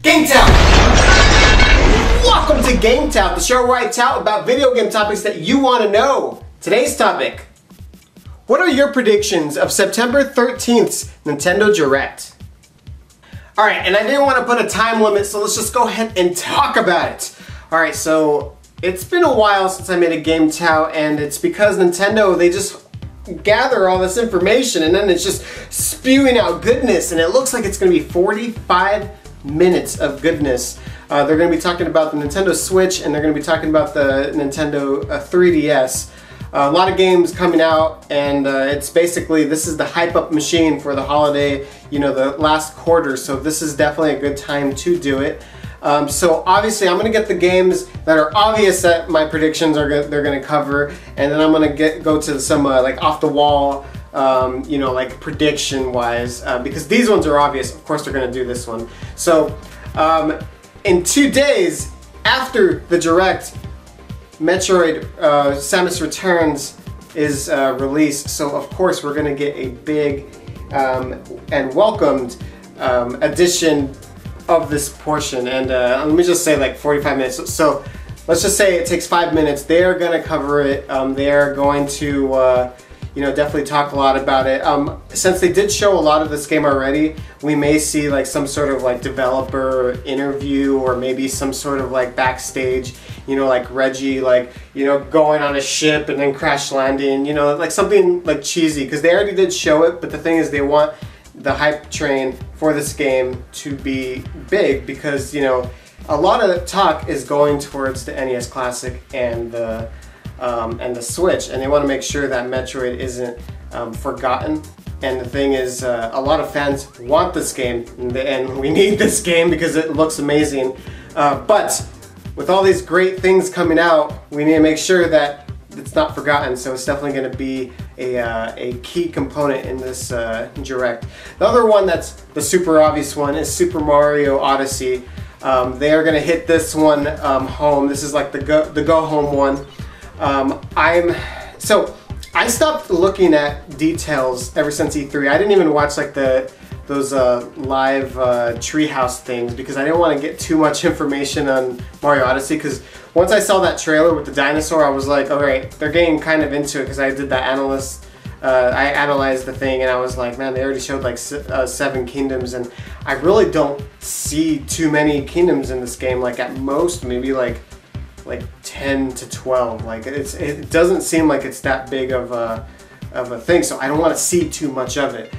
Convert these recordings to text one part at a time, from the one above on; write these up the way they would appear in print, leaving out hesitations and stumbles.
GameTout! Welcome to GameTout, the show where I tout about video game topics that you want to know. Today's topic: what are your predictions of September 13th's Nintendo Direct? Alright, and I didn't want to put a time limit, so let's just go ahead and talk about it. Alright, so it's been a while since I made a GameTout, and it's because Nintendo, they just gather all this information and then it's just spewing out goodness, and it looks like it's going to be 45 minutes of goodness. They're going to be talking about the Nintendo Switch, and they're going to be talking about the Nintendo 3DS. A lot of games coming out, and it's basically, this is the hype up machine for the holiday, you know, the last quarter, so this is definitely a good time to do it. So obviously I'm going to get the games that are obvious that my predictions are they're going to cover, and then I'm going to go to some like off the wall, you know, like prediction wise, because these ones are obvious. Of course they're going to do this one. So in 2 days after the Direct, Metroid Samus Returns is released, so of course we're going to get a big and welcomed edition of this portion, and let me just say like 45 minutes. So let's just say it takes 5 minutes. They are going to cover it. They are going to you know, definitely talk a lot about it. Since they did show a lot of this game already, we may see like some sort of like developer interview, or maybe some sort of like backstage, you know, like Reggie, like, you know, going on a ship and then crash landing, you know, like something like cheesy, because they already did show it. But the thing is, they want the hype train for this game to be big, because, you know, a lot of the talk is going towards the NES Classic and the Switch, and they want to make sure that Metroid isn't forgotten. And the thing is, a lot of fans want this game, and we need this game because it looks amazing. But with all these great things coming out, we need to make sure that it's not forgotten. So it's definitely going to be a key component in this Direct. The other one that's the super obvious one is Super Mario Odyssey. They are going to hit this one home. This is like the go home one. So I stopped looking at details ever since E3. I didn't even watch like those live treehouse things, because I didn't want to get too much information on Mario Odyssey, because once I saw that trailer with the dinosaur, I was like, alright, they're getting kind of into it, because I did that I analyzed the thing, and I was like, man, they already showed like 7 kingdoms, and I really don't see too many kingdoms in this game. Like at most maybe like 10 to 12. Like it doesn't seem like it's that big of a thing, so I don't want to see too much of it.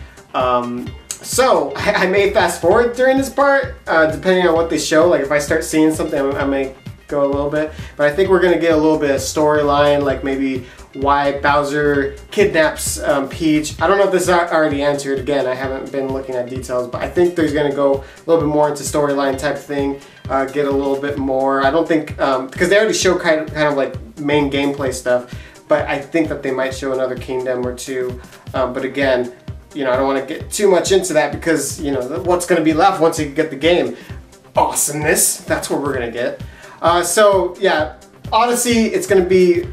So I may fast forward during this part, depending on what they show. Like if I start seeing something, I may go a little bit, but I think we're gonna get a little bit of storyline, like maybe why Bowser kidnaps Peach. I don't know if this is already answered. Again, I haven't been looking at details, but I think there's gonna go a little bit more into storyline type thing, get a little bit more. I don't think, because they already show kind of like main gameplay stuff, but I think that they might show another kingdom or two. But again, you know, I don't want to get too much into that, because, you know, what's going to be left once you get the game? Awesomeness. That's what we're going to get. So yeah, Odyssey, it's going to be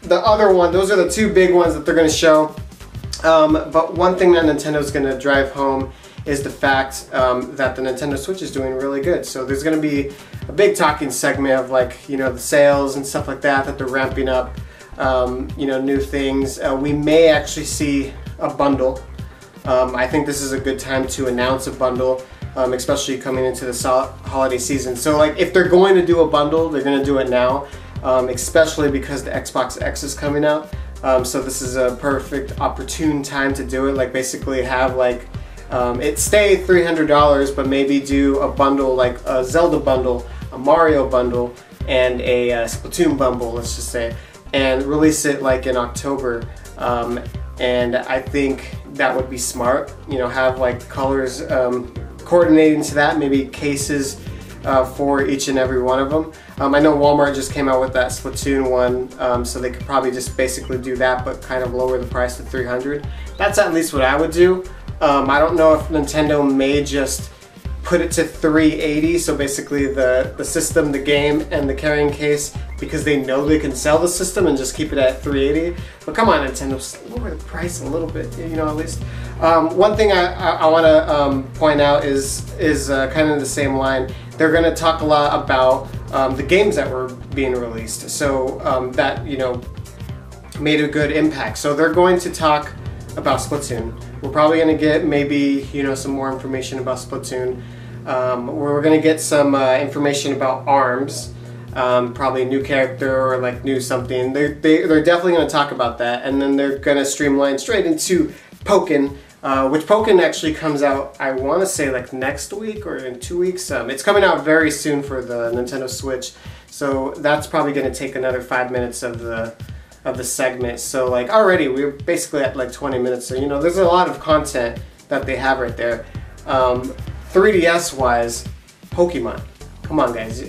the other one. Those are the 2 big ones that they're going to show. But one thing that Nintendo's going to drive home is the fact that the Nintendo Switch is doing really good. So there's going to be a big talking segment of, like, you know, the sales and stuff like that they're ramping up, you know, new things. We may actually see a bundle. I think this is a good time to announce a bundle, especially coming into the holiday season. So like if they're going to do a bundle, they're going to do it now, especially because the Xbox X is coming out. So this is a perfect opportune time to do it. Like basically have like it stay $300, but maybe do a bundle, like a Zelda bundle, a Mario bundle, and a Splatoon bundle, let's just say, and release it like in October. And I think that would be smart, you know, have like colors coordinating to that, maybe cases for each and every one of them. I know Walmart just came out with that Splatoon one, so they could probably just basically do that, but kind of lower the price to $300. That's at least what I would do. I don't know if Nintendo may just put it to 380, so basically the system, the game, and the carrying case, because they know they can sell the system and just keep it at 380. But come on, Nintendo, lower the price a little bit, you know, at least. One thing I want to point out is kind of the same line. They're going to talk a lot about the games that were being released, so that, you know, made a good impact. So they're going to talk about Splatoon. We're probably going to get maybe, you know, some more information about Splatoon. We're going to get some information about ARMS, probably a new character or like new something. They're definitely going to talk about that, and then they're going to streamline straight into Pokken, which Pokken actually comes out, I want to say like next week or in 2 weeks. It's coming out very soon for the Nintendo Switch, so that's probably going to take another 5 minutes of the segment. So like already we're basically at like 20 minutes, so you know there's a lot of content that they have right there. 3DS wise, Pokemon, come on guys,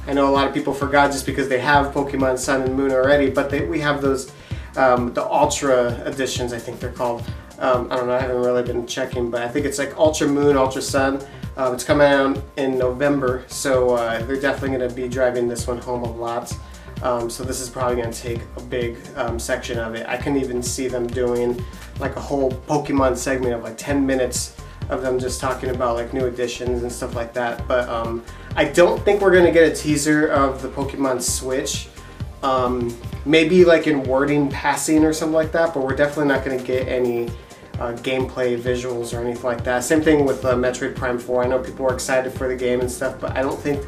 I know a lot of people forgot just because they have Pokemon Sun and Moon already, but we have those the Ultra editions, I think they're called. I don't know, I haven't really been checking, but I think it's like Ultra Moon, Ultra Sun. It's coming out in November, so they're definitely going to be driving this one home a lot. So this is probably going to take a big section of it. I can even see them doing like a whole Pokemon segment of like 10 minutes of them just talking about like new additions and stuff like that. But I don't think we're going to get a teaser of the Pokemon Switch. Maybe like in wording passing or something like that, but we're definitely not going to get any gameplay visuals or anything like that. Same thing with Metroid Prime 4. I know people are excited for the game and stuff, but I don't think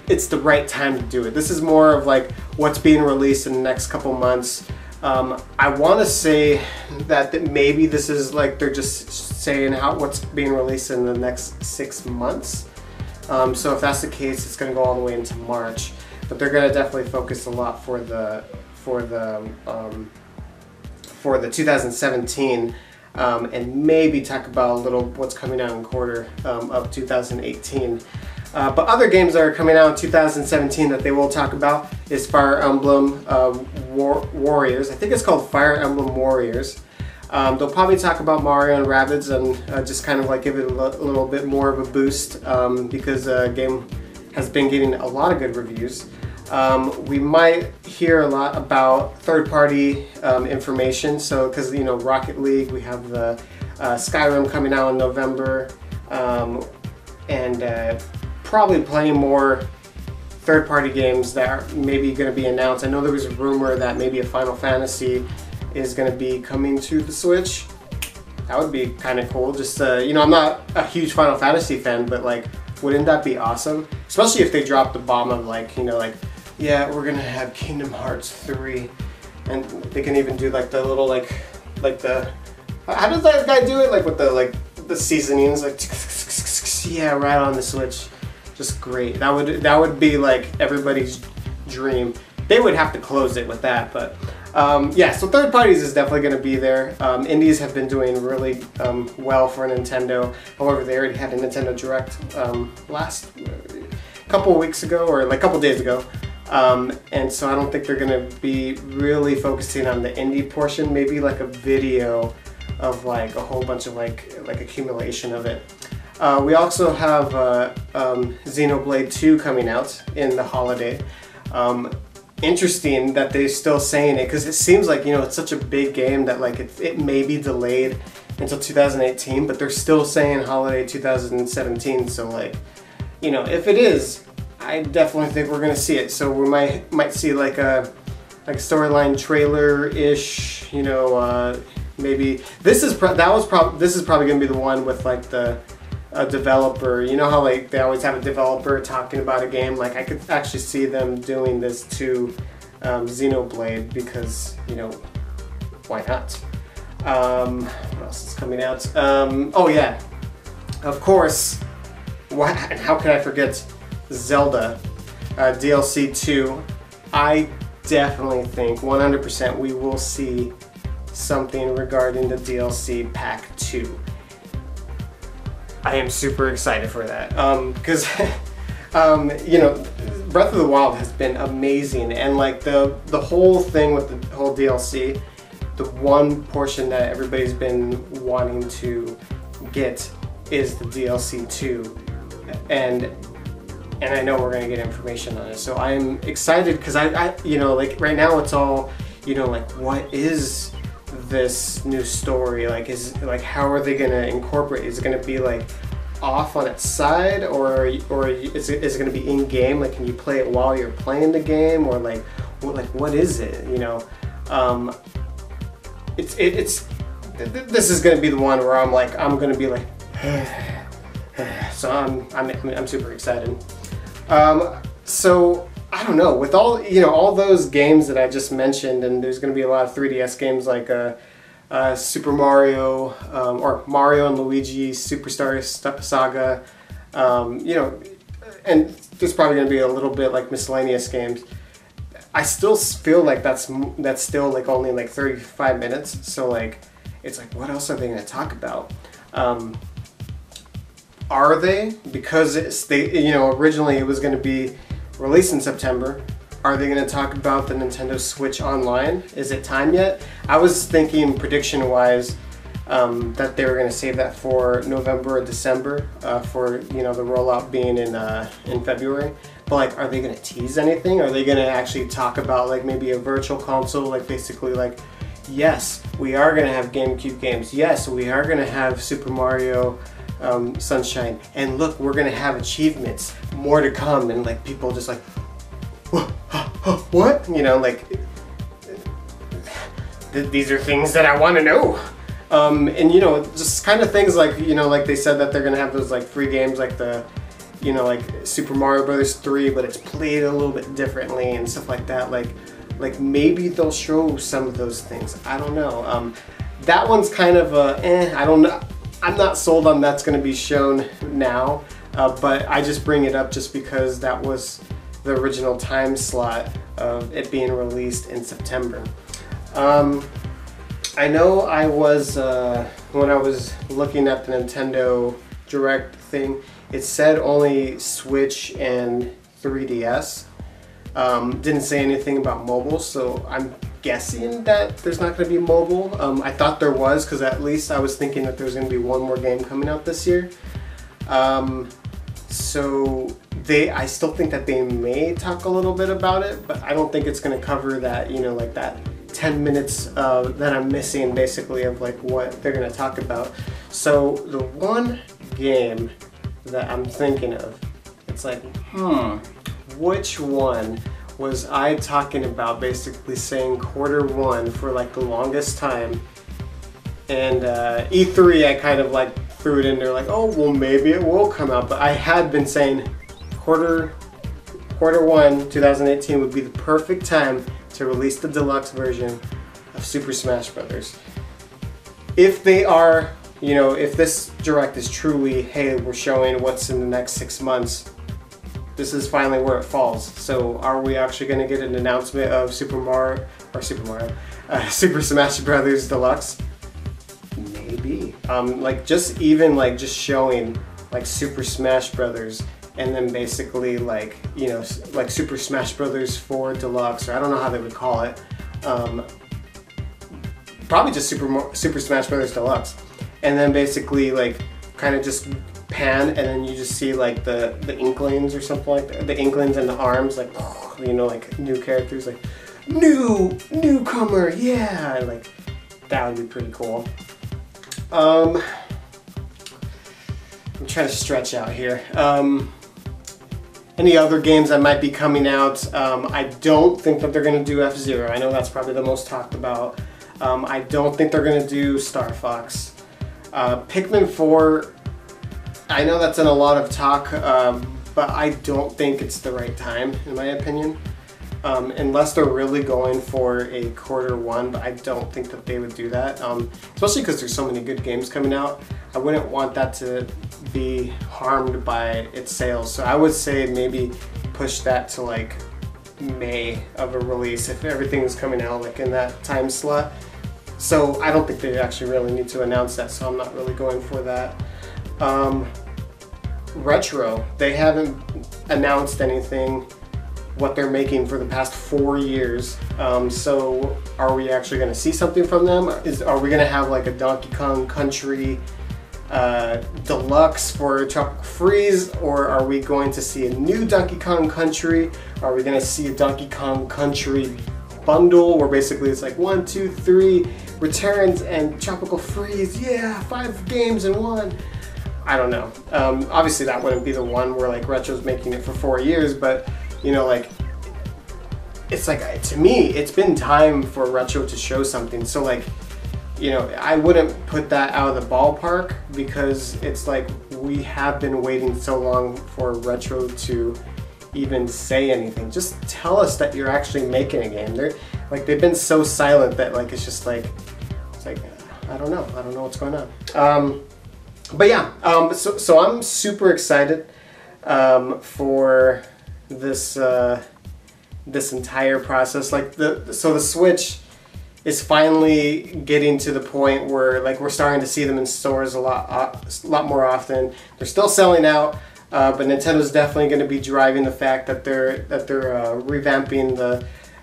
it's the right time to do it. This is more of like what's being released in the next couple months. I want to say that maybe this is like they're just saying what's being released in the next 6 months. So if that's the case, it's going to go all the way into March. But they're going to definitely focus a lot for the 2017, and maybe talk about a little what's coming out in quarter of 2018. But other games that are coming out in 2017 that they will talk about is Fire Emblem Warriors. I think it's called Fire Emblem Warriors. They'll probably talk about Mario and Rabbids and just kind of like give it a little bit more of a boost because the game has been getting a lot of good reviews. We might hear a lot about third-party information. So, because you know Rocket League, we have the Skyrim coming out in November, and probably plenty more third-party games that are maybe going to be announced. I know there was a rumor that maybe a Final Fantasy is going to be coming to the Switch. That would be kind of cool. Just you know, I'm not a huge Final Fantasy fan, but like, wouldn't that be awesome? Especially if they drop the bomb of like, you know, like, yeah, we're gonna have Kingdom Hearts 3, and they can even do like the little like the, how does that guy do it? Like with the seasonings, like yeah, right on the Switch. Just great. That would be like everybody's dream. They would have to close it with that, but yeah. So third parties is definitely going to be there. Indies have been doing really well for Nintendo. However, they already had a Nintendo Direct last couple weeks ago, or like a couple days ago. And so I don't think they're going to be really focusing on the indie portion. Maybe like a video of like a whole bunch of like accumulation of it. We also have Xenoblade 2 coming out in the holiday. Interesting that they're still saying it, because it seems like, you know, it's such a big game that like it may be delayed until 2018, but they're still saying holiday 2017. So like, you know, if it is, I definitely think we're gonna see it. So we might see like a storyline trailer-ish, you know, maybe this is probably gonna be the one with like a developer. You know how like they always have a developer talking about a game? Like I could actually see them doing this to Xenoblade, because, you know, why not? What else is coming out? Oh yeah, of course. How can I forget Zelda DLC 2? I definitely think 100% we will see something regarding the DLC Pack 2. I am super excited for that, because you know, Breath of the Wild has been amazing, and like the whole thing with the whole DLC, the one portion that everybody's been wanting to get is the DLC 2, and I know we're gonna get information on it. So I'm excited because I you know, like right now it's all, you know, like what is this new story? Like how are they gonna incorporate? Is it gonna be like off on its side, or is it gonna be in game? Like, can you play it while you're playing the game, or like what is it? You know, this is gonna be the one where I'm gonna be like, so I'm super excited. So I don't know, with all, you know, all those games that I just mentioned, and there's going to be a lot of 3DS games like Super Mario, or Mario and Luigi Superstar Saga, you know, and there's probably going to be a little bit like miscellaneous games. I still feel like that's still like only like 35 minutes, so like it's like, what else are they going to talk about? Are they, because you know, originally it was going to be released in September, are they going to talk about the Nintendo Switch Online? Is it time yet? I was thinking prediction-wise that they were going to save that for November or December, for, you know, the rollout being in February. But like, are they going to tease anything? Are they going to actually talk about like maybe a virtual console, like basically like, yes, we are going to have GameCube games. Yes, we are going to have Super Mario Sunshine, and look, we're gonna have achievements, more to come, and like people just like, what? You know, like these are things that I want to know. And you know, just kind of things like, you know, like they said that they're gonna have those like free games like the, you know, like Super Mario Brothers 3, but it's played a little bit differently and stuff like that. Like maybe they'll show some of those things. I don't know. That one's kind of I don't know. I'm not sold on that's going to be shown now, but I just bring it up just because that was the original time slot of it being released in September. I know I was, when I was looking at the Nintendo Direct thing, it said only Switch and 3DS. Didn't say anything about mobile, so I'm guessing that there's not going to be mobile. I thought there was, because at least I was thinking that there's going to be one more game coming out this year. So I still think that they may talk a little bit about it, but I don't think it's going to cover that, you know, like that 10 minutes that I'm missing basically of like what they're going to talk about. So the one game that I'm thinking of, it's like, which one was I talking about, basically saying Q1 for like the longest time, and E3 I kind of like threw it in there like, oh well, maybe it will come out, but I had been saying Q1 2018 would be the perfect time to release the deluxe version of Super Smash Brothers. If they are, you know, if this Direct is truly, hey, we're showing what's in the next 6 months, this is finally where it falls. So are we actually going to get an announcement of Super Smash Brothers Deluxe? Maybe. Like just showing like Super Smash Brothers, and then basically like, you know, like Super Smash Brothers 4 Deluxe, or I don't know how they would call it. Probably just Super Smash Brothers Deluxe, and then basically like kind of just pan, and then you just see like the Inklings or something like that. The Inklings and the arms, like, you know, like new characters, like newcomer, yeah, like that would be pretty cool. I'm trying to stretch out here. Any other games that might be coming out? I don't think that they're going to do F-Zero. I know that's probably the most talked about. I don't think they're going to do Star Fox. Pikmin 4, I know that's in a lot of talk, but I don't think it's the right time, in my opinion. Unless they're really going for a Q1, but I don't think that they would do that. Especially because there's so many good games coming out. I wouldn't want that to be harmed by its sales. So I would say maybe push that to like May of a release if everything is coming out like in that time slot. So I don't think they actually really need to announce that, so I'm not really going for that. Retro, they haven't announced anything what they're making for the past 4 years. So are we actually going to see something from them? Are we going to have like a Donkey Kong Country Deluxe for Tropical Freeze, or are we going to see a new Donkey Kong Country? Are we going to see a Donkey Kong Country bundle where basically it's like 1, 2, 3 returns and Tropical Freeze? Yeah, 5 games in one. I don't know. Obviously that wouldn't be the one where like Retro's making it for 4 years, but you know, like, it's like, to me, it's been time for Retro to show something. So like, you know, I wouldn't put that out of the ballpark, because it's like we have been waiting so long for Retro to even say anything. Just tell us that you're actually making a game. They've been so silent that like it's just like, it's like, I don't know what's going on. But yeah, so I'm super excited for this this entire process. Like the Switch is finally getting to the point where like we're starting to see them in stores a lot more often. They're still selling out, but Nintendo's definitely going to be driving the fact that they're revamping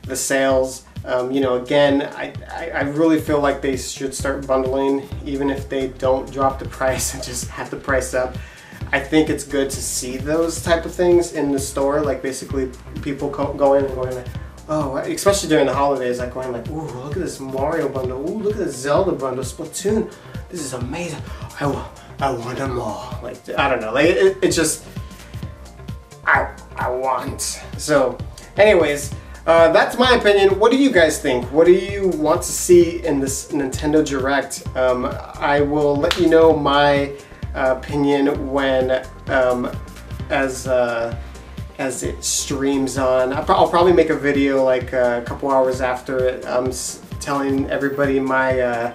the sales. You know, again, I really feel like they should start bundling, even if they don't drop the price and just have the price up. I think it's good to see those type of things in the store, like basically people go in and going like, oh, especially during the holidays, like going like, ooh, look at this Mario bundle, ooh, look at this Zelda bundle, Splatoon, this is amazing, I want them all. Like, I don't know, like it just, I want. So anyways, that's my opinion. What do you guys think? What do you want to see in this Nintendo Direct? I will let you know my opinion when as it streams on. I'll probably make a video like a couple hours after it, telling everybody my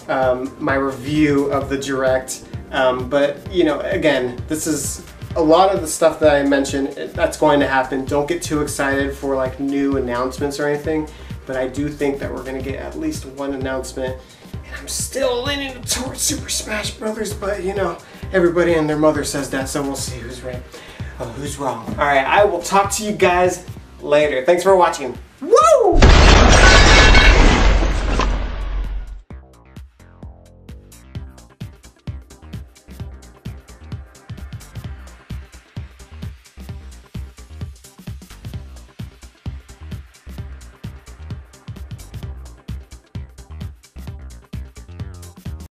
my review of the Direct. But you know, again, this is a lot of the stuff that I mentioned that's going to happen. Don't get too excited for like new announcements or anything, but I do think that we're gonna get at least one announcement. And I'm still leaning towards Super Smash Brothers, but you know, everybody and their mother says that, so we'll see who's right, who's wrong. All right, I will talk to you guys later. Thanks for watching.